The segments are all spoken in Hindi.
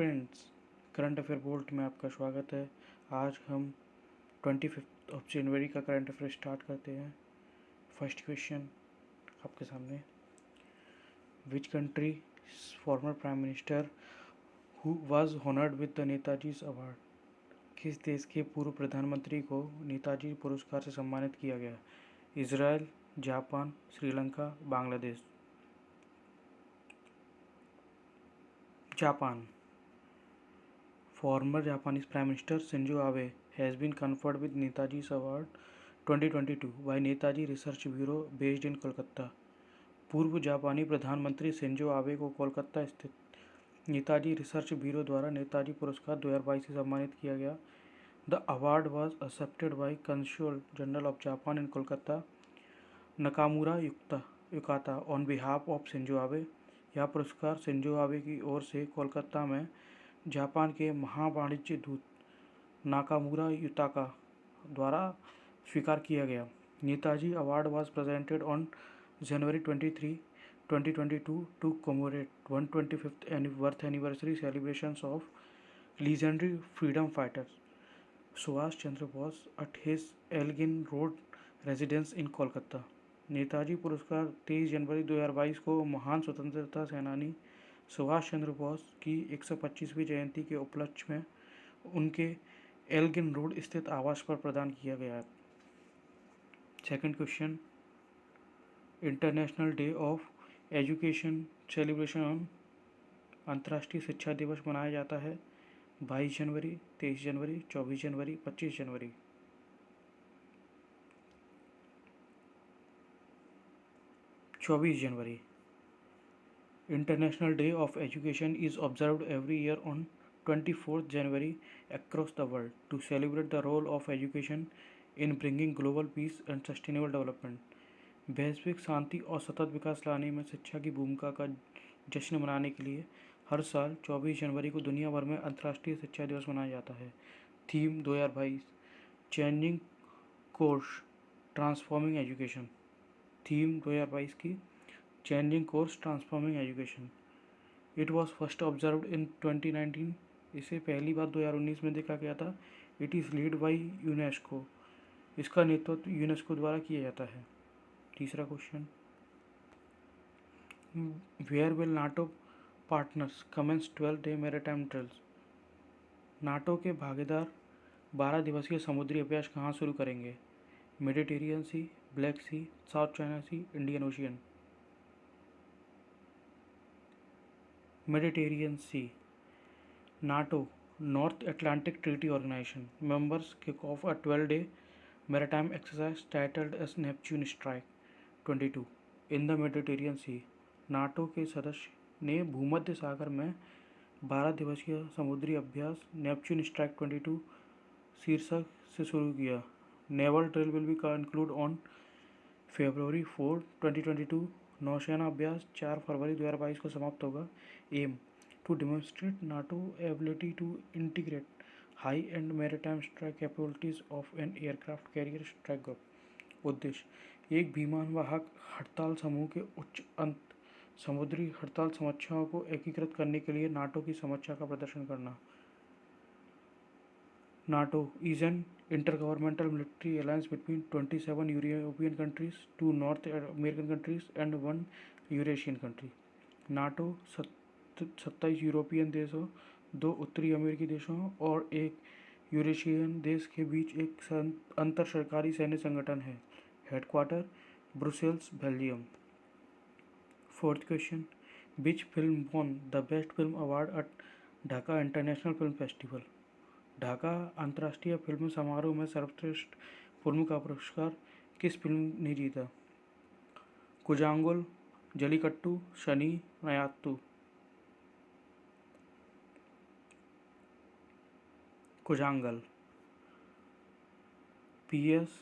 फ्रेंड्स, करंट अफेयर बोल्ट में आपका स्वागत है। आज हम 25 जनवरी का करंट अफेयर स्टार्ट करते हैं। फर्स्ट क्वेश्चन आपके सामने, which country former prime minister who was honoured with the Netaji award? किस देश के पूर्व प्रधानमंत्री को नेताजी पुरस्कार से सम्मानित किया गया? Israel, Japan, Sri Lanka, Bangladesh. Japan. Former Japanese Prime Minister Shinzo Abe has been conferred with Netaji's Award 2022 by Netaji Research Bureau based in Kolkata. पूर्व जापानी प्रधानमंत्री शिंजो आबे को कोलकाता स्थित नेताजी रिसर्च ब्यूरो द्वारा नेताजी पुरस्कार 2022 से सम्मानित किया गया। The award was accepted by consul general of Japan in Kolkata Nakamura Yukata on behalf of Shinzo Abe. यह पुरस्कार शिंजो आबे की ओर से कोलकाता में जापान के महावाणिज्य दूत नाकामुरा युताका द्वारा स्वीकार किया गया। Netaji award was presented on January 23, 2022 to commemorate 125th birth anniversary celebrations of legendary freedom fighters Subhash Chandra Bose at his Elgin road residence in Kolkata. Netaji पुरस्कार 23 जनवरी 2022 को महान स्वतंत्रता सेनानी सुभाष चंद्र बोस की 125वीं जयंती के उपलक्ष्य में उनके एल्गिन रोड स्थित आवास पर प्रदान किया गया है। Second question, international day of education celebration on अंतर्राष्ट्रीय शिक्षा दिवस मनाया जाता है 22 जनवरी, 23 जनवरी, 24 जनवरी, 25 जनवरी। International Day of Education is observed every year on 24th January across the world to celebrate the role of education in bringing global peace and sustainable development. वैश्विक शांति और सतत विकास लाने में शिक्षा की भूमिका का जश्न मनाने के लिए हर साल 24 जनवरी को दुनिया भर में अंतर्राष्ट्रीय शिक्षा दिवस मनाया जाता है। Theme 2022 changing course transforming education. Theme 2022 की changing course transforming education. It was first observed in 2019। इसे पहली बार 2019 में देखा गया था। It is lead by UNESCO. इसका नेतृत्व यूनेस्को द्वारा किया जाता है। तीसरा question, where will NATO partners commence 12-day maritime drills? NATO के भागीदार 12 दिवसीय समुद्री अभ्यास कहाँ शुरू करेंगे? Mediterranean sea, black sea, South China C, Indian ocean. Mediterranean Sea. NATO, North Atlantic Treaty Organization, members kick off a 12-day maritime exercise titled as Neptune Strike 22 in the Mediterranean Sea. NATO के सदस्य ने भूमध्य सागर में 12 दिवसीय समुद्री अभ्यास नेपच्यून स्ट्राइक 22 शीर्षक से शुरू किया। Naval drill will be conclude on February 4, 2022। नौसेना अभ्यास 4 फरवरी 2022 को समाप्त होगा। Aim to demonstrate NATO ability to integrate high end maritime strike capabilities of an aircraft carrier strike group. उद्देश्य एक विमान वाहक हड़ताल समूह के उच्च अंत समुद्री हड़ताल समस्याओं को एकीकृत करने के लिए नाटो की समस्या का प्रदर्शन करना। NATO is an intergovernmental military alliance between 27 European countries, 2 North American countries and 1 Eurasian country. NATO 27 European देशों, 2 उत्तरी अमेरिकी देशों और 1 यूरेशियन देश के बीच एक अंतर सरकारी सैन्य संगठन है। Headquarter Brussels, Belgium. Fourth question, which film won the best film award eight Dhaka international film festival? Dhaka अंतर्राष्ट्रीय फिल्म समारोह में सर्वश्रेष्ठ फिल्म का पुरस्कार किस फिल्म ने जीता? Koozhangal, Jallikattu, Sunny, Nayattu. Koozhangal. PS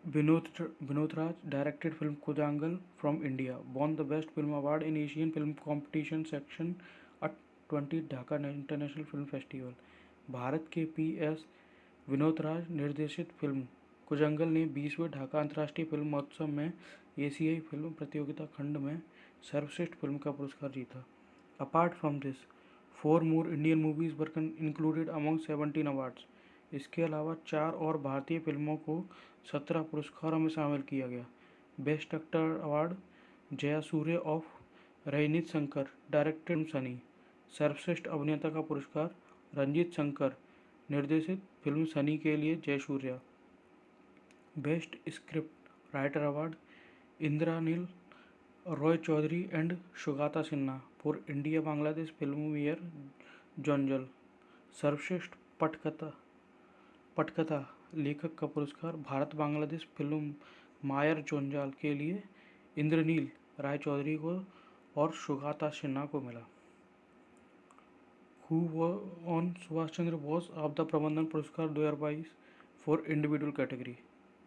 Vinod Raj directed film Kujangal from India won the best film award in Asian film competition section at 20 Dhaka international film festival. Bharat के PS विनोद राज निर्देशित फिल्म कुजंगल ने 20वें ढाका अंतर्राष्ट्रीय फिल्म महोत्सव में एशियाई फिल्म प्रतियोगिता खंड में सर्वश्रेष्ठ फिल्म का पुरस्कार जीता। Apart from this, 4 more Indian movies were included among 17 awards. इसके अलावा 4 और भारतीय फिल्मों को 17 पुरस्कारों में शामिल किया गया। Best actor award Jayasurya of Ranjith Sankar directed Sunny. सर्वश्रेष्ठ अभिनेता का पुरस्कार रंजीत शंकर निर्देशित फिल्म सनी के लिए Jayasurya. Best script writer award Indranil Roy Chowdhury and Sugata Sinha for India Bangladesh film year जोंजल। सर्वश्रेष्ठ पटकथा लेखक का पुरस्कार भारत बांग्लादेश फिल्म मायर जोंजाल के लिए इंद्रनील राय चौधरी को और सुगाता सिन्हा को मिला। हु ऑन सुभाष चंद्र बोस आपदा प्रबंधन पुरस्कार 2022 फॉर इंडिविजुअल कैटेगरी।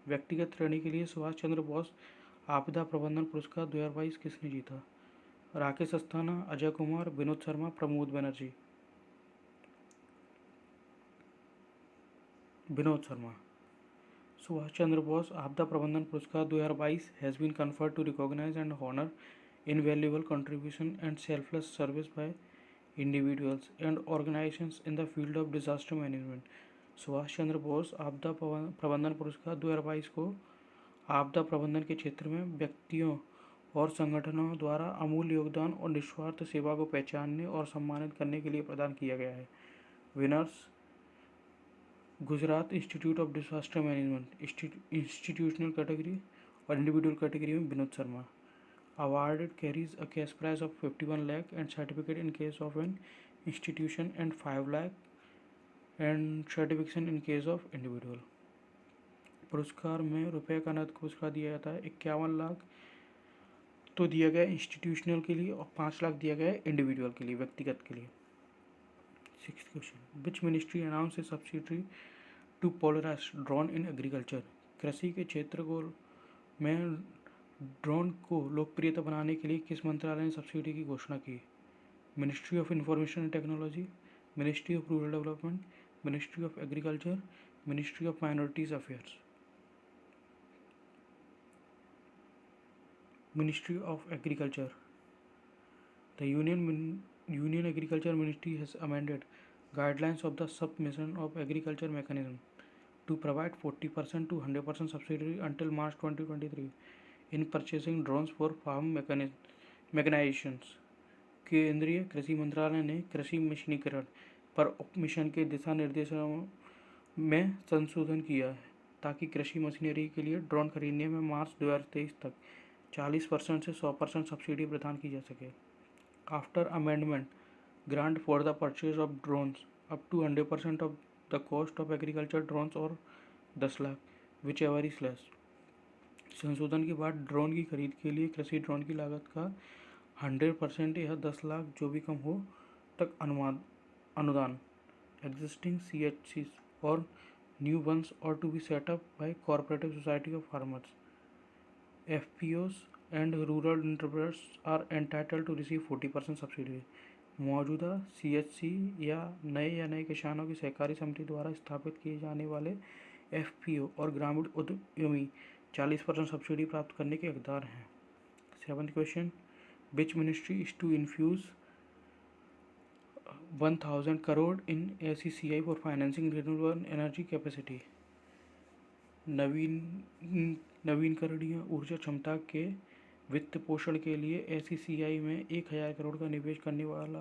व्यक्तिगत श्रेणी के लिए सुभाष चंद्र बोस आपदा प्रबंधन पुरस्कार 2022 किसने जीता? राकेश अस्थाना, अजय कुमार, विनोद शर्मा, प्रमोद बनर्जी। विनोद शर्मा। सुभाष चंद्र बोस आपदा प्रबंधन पुरस्कार 2022 has been conferred to recognize and honor invaluable contribution and selfless service by individuals and organizations in the field of disaster management. Subhash Chandra Bose आपदा प्रबंधन पुरस्कार 2022 को आपदा प्रबंधन के क्षेत्र में व्यक्तियों और संगठनों द्वारा अमूल्य योगदान और निस्वार्थ सेवा को पहचानने और सम्मानित करने के लिए प्रदान किया गया है। Winners Gujarat institute of disaster management institutional category और इंडिविजुअल कैटेगरी में Vinod Sharma. Awarded carries a cash prize of 51 lakh and certificate in case of an institution and 5 lakh and certification in case of individual. पुरस्कार में रुपये का नकद पुरस्कार दिया जाता है। 51 लाख तो दिया गया इंस्टीट्यूशनल के लिए और 5 लाख दिया गया इंडिविजुअल के लिए, व्यक्तिगत के लिए। 6th question, which ministry announce a subsidy to polarise drone in agriculture. कृषि के क्षेत्र को में ड्रोन को लोकप्रियता बनाने के लिए किस मंत्रालय ने सब्सिडी की घोषणा की? Ministry of information and technology, ministry of rural development, ministry of agriculture, ministry of minorities affairs. Ministry of agriculture. The union agriculture ministry has amended guidelines of the submission of agriculture mechanism to provide 40% to 100% subsidy until March 2023 in purchasing drones for farm mechanizations। केंद्रीय कृषि मंत्रालय ने कृषि मशीनीकरण पर मिशन के दिशा निर्देशों में संशोधन किया है ताकि कृषि मशीनरी के लिए ड्रोन खरीदने में मार्च 2023 तक 40% से 100% सब्सिडी प्रदान की जा सके। After amendment grant for the purchase of drones up to 100% of the cost of agriculture drones और 10 लाख whichever is less। संशोधन के बाद ड्रोन की खरीद के लिए कृषि ड्रोन की लागत का 100% या 10 लाख जो भी कम हो तक अनुदान existing CHCs और new ones or to be set up by cooperative society of farmers। FPOs and rural entrepreneurs are entitled to receive 40% subsidy। मौजूदा CHC या नए किसानों की सहकारी समिति द्वारा स्थापित किए जाने वाले FPO और ग्रामीण उद्यमी 40% सब्सिडी प्राप्त करने के हकदार हैं। 7th question, which ministry is to infuse 1000 crore in ACCI for financing renewable energy capacity. नवीनकरणीय ऊर्जा क्षमता के वित्त पोषण के लिए ACCI में 1000 करोड़ का निवेश करने वाला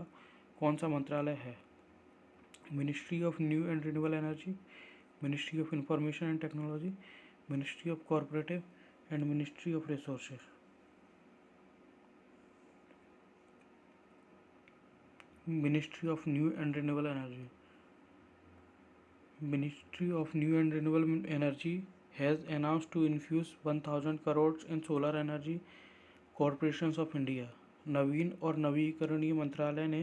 कौन सा मंत्रालय है? Ministry of new and renewable energy, ministry of information and technology, ministry of corporative and ministry of resources. Ministry of new and renewable energy. Ministry of new and renewable energy has announced to infuse 1000 crore in solar energy corporations of India. नवीन और नवीकरणीय मंत्रालय ने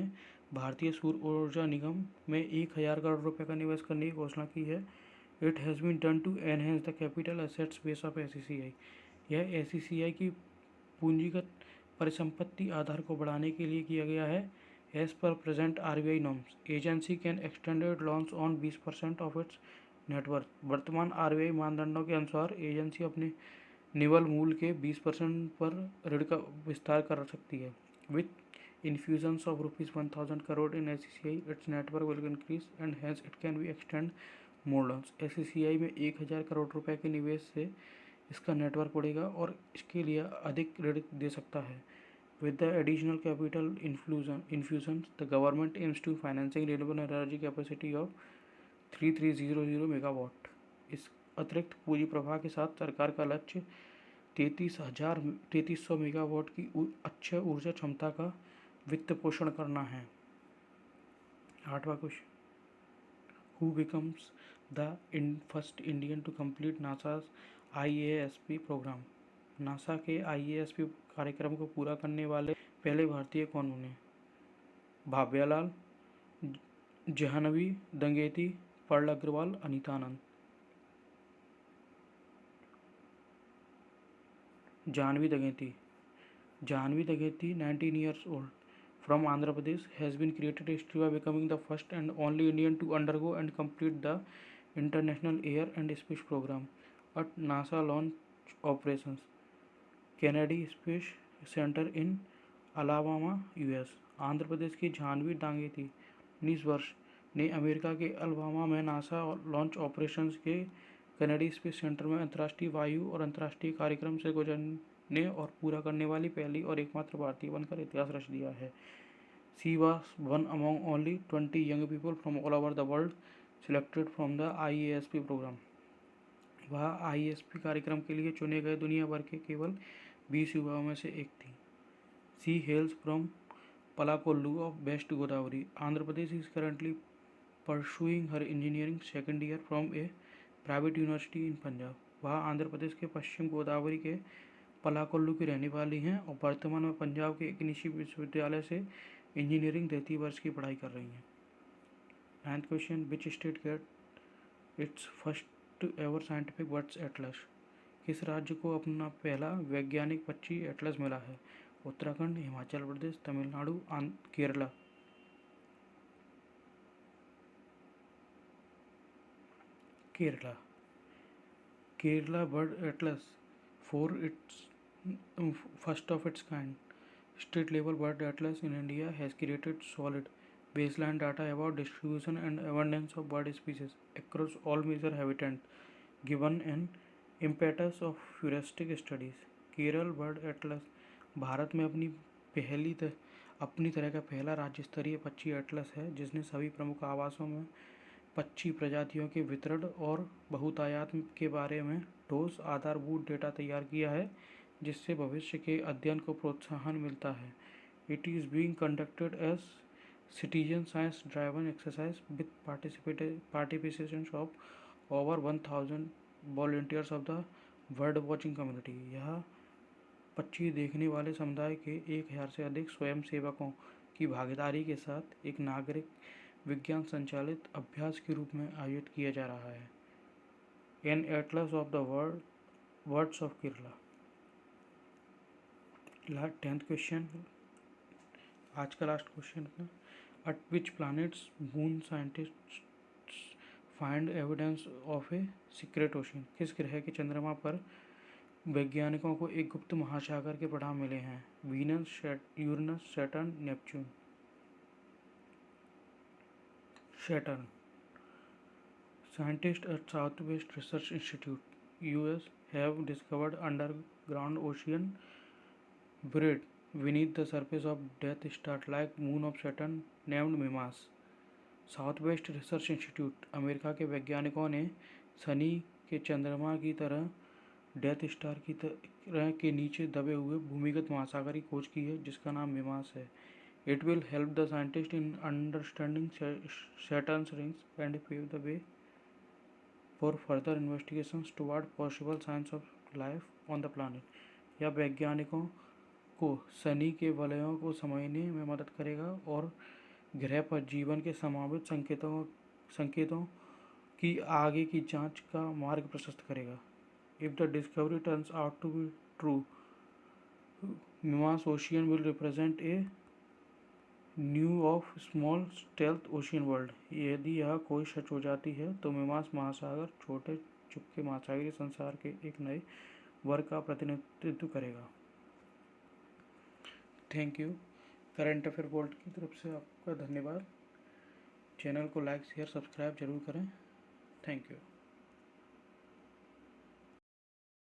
भारतीय सूर्य ऊर्जा निगम में 1000 करोड़ रुपए का निवेश करने की घोषणा की है। It has been done to enhance the capital assets base of ACCI। यह ACCI की पूंजीगत परिसंपत्ति आधार को बढ़ाने के लिए किया गया है। As per present RBI norms agency can extended loans on 20% of its network. वर्तमान RBI मानदंडों के अनुसार एजेंसी अपने निवल मूल्य के 20% पर ऋण का विस्तार कर सकती है। With infusions of ₹1,000 crore in SCCI, its network will increase and hence it can be extend more loans. SCCI में 1,000 करोड़ रुपए के निवेश से इसका नेटवर्क बढ़ेगा और इसके लिए अधिक ऋण दे सकता है. With the additional capital infusions, the government aims to financing renewable energy capacity of 3300 megawatt. इस अतिरिक्त पूंजी प्रवाह के साथ सरकार का लक्ष्य 3300 मेगावाट की अच्छी ऊर्जा क्षमता का वित्त पोषण करना है. 8वां question, who becomes the first Indian to complete नासा's IASP प्रोग्राम. नासा के IASP कार्यक्रम को पूरा करने वाले पहले भारतीय कौन बने? भाव्यालाल, Jahnavi दंगेती, Perl Agarwal, Anita Anand. Jahnavi दंगेती. Jahnvi Dageti, 19 years old, from Andhra Pradesh, has been created history by becoming the first and only Indian to undergo and complete the International Air and Space Program at NASA launch operations. Kennedy Space Center in Alabama, US. Andhra Pradesh की जाह्नवी दांगेती 19 वर्ष ने अमेरिका के अलाबामा में नासा लॉन्च ऑपरेशंस के कैनेडी स्पेस सेंटर में अंतर्राष्ट्रीय वायु और अंतर्राष्ट्रीय कार्यक्रम से गुजरने और पूरा करने वाली पहली और एकमात्र भारतीय बनकर इतिहास रच दिया है. She was one among only 20 young people from all over the world selected from the IASP program. वह IASP कार्यक्रम के लिए चुने गए दुनिया भर के केवल 20 युवाओं में से एक थी. She hails from Palakollu of West Godavari, Andhra Pradesh. Is currently pursuing her engineering second year from a private university in Punjab. वह आंध्र प्रदेश के पश्चिम गोदावरी के पलाकोल्लू की रहने वाली हैं और वर्तमान में पंजाब के एक निजी विश्वविद्यालय से इंजीनियरिंग 3वीं वर्ष की पढ़ाई कर रही हैं. 9th question, which state get its first ever scientific birds atlas. किस राज्य को अपना पहला वैज्ञानिक पक्षी एटलस मिला है? Uttarakhand, Himachal Pradesh, Tamil Nadu, Kerala. Kerala. Kerala Bird Atlas, for its first of its kind state level bird atlas in India, has created solid baseline data about distribution and abundance of bird species across all major habitats, given an impetus of futuristic studies. Kerala bird Atlas Bharat में अपनी तरह का पहला राज्य स्तरीय पक्षी एटलस है, जिसने सभी प्रमुख आवासों में पक्षी प्रजातियों के वितरण और बहुतायत के बारे में ठोस आधारभूत डेटा तैयार किया है, जिससे भविष्य के अध्ययन को प्रोत्साहन मिलता है. It is being conducted as citizen science driven exercise with participation of over 1000 volunteers of the bird watching community. यह पक्षी देखने वाले समुदाय के 1000 से अधिक स्वयंसेवकों की भागीदारी के साथ एक नागरिक विज्ञान संचालित अभ्यास के रूप में आयोजित किया जा रहा है. An atlas of the words of Kerala. 10th question, आज का लास्ट क्वेश्चन है. At which planets moon scientists find evidence of a secret ocean. किस ग्रह के चंद्रमा पर वैज्ञानिकों को एक गुप्त महासागर के पड़ाव मिले हैं? Venus, Uranus, Saturn, Neptune. Saturn. Scientists at Southwest Research Institute, US, have discovered underground ocean buried beneath the surface of Death Star-like moon of Saturn named Mimas. Southwest research institute America के वैज्ञानिकों ने शनि के चंद्रमा की तरह डेथ स्टार की तरह के नीचे दबे हुए भूमिगत महासागर की खोज की है, जिसका नाम मिमास है. It will help the scientists in understanding Saturn's rings and pave the way for further investigations toward possible signs of life on the planet. यह वैज्ञानिकों को शनि के वलयों को समझने में मदद करेगा और ग्रह पर जीवन के संभावित संकेतों की आगे की जांच का मार्ग प्रशस्त करेगा. If the discovery turns out to be true, Mimas Ocean will represent a new of small stealth ocean world. यदि यह खोज सच हो जाती है तो मिमास महासागर छोटे चुपके महासागरीय संसार के एक नए वर्ग का प्रतिनिधित्व करेगा. Thank you. Current affair bolt की तरफ से आपका धन्यवाद। चैनल को लाइक शेयर सब्सक्राइब जरूर करें। Thank you.